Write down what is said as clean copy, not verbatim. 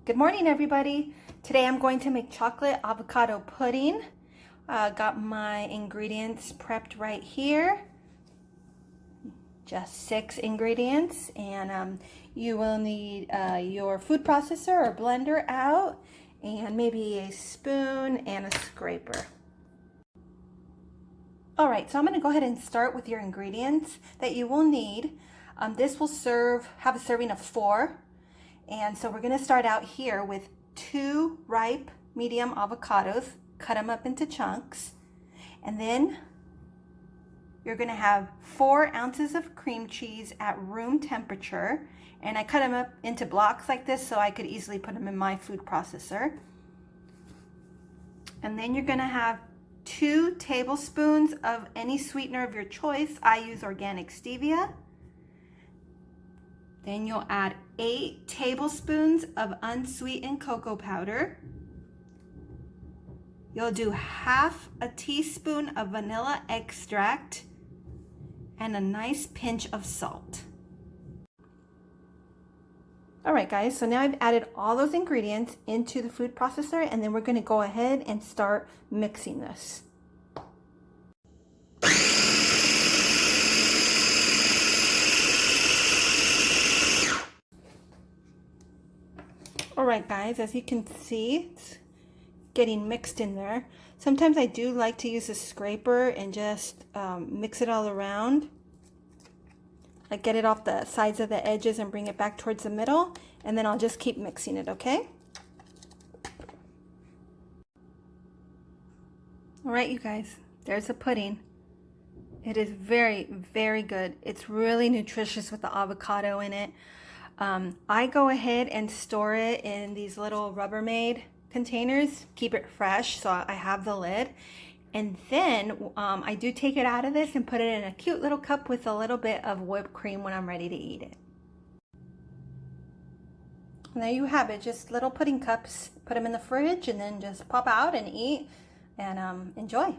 Good morning, everybody. Today I'm going to make chocolate avocado pudding. Got my ingredients prepped right here. Just 6 ingredients, and you will need your food processor or blender out, and maybe a spoon and a scraper. All right, so I'm going to go ahead and start with your ingredients that you will need. This will have a serving of 4. And so we're going to start out here with 2 ripe medium avocados, cut them up into chunks. And then you're going to have 4 ounces of cream cheese at room temperature. And I cut them up into blocks like this so I could easily put them in my food processor. And then you're going to have 2 tablespoons of any sweetener of your choice. I use organic stevia. Then you'll add 8 tablespoons of unsweetened cocoa powder. You'll do half a teaspoon of vanilla extract and a nice pinch of salt. All right, guys, so now I've added all those ingredients into the food processor, and then we're going to go ahead and start mixing this. All right, guys, as you can see, it's getting mixed in there. Sometimes I do like to use a scraper and just mix it all around. Like get it off the sides of the edges and bring it back towards the middle, and then I'll just keep mixing it, okay? All right, you guys, there's the pudding. It is very, very good. It's really nutritious with the avocado in it. I go ahead and store it in these little Rubbermaid containers, keep it fresh, so I have the lid. And then I do take it out of this and put it in a cute little cup with a little bit of whipped cream when I'm ready to eat it. And there you have it, just little pudding cups. Put them in the fridge and then just pop out and eat and enjoy.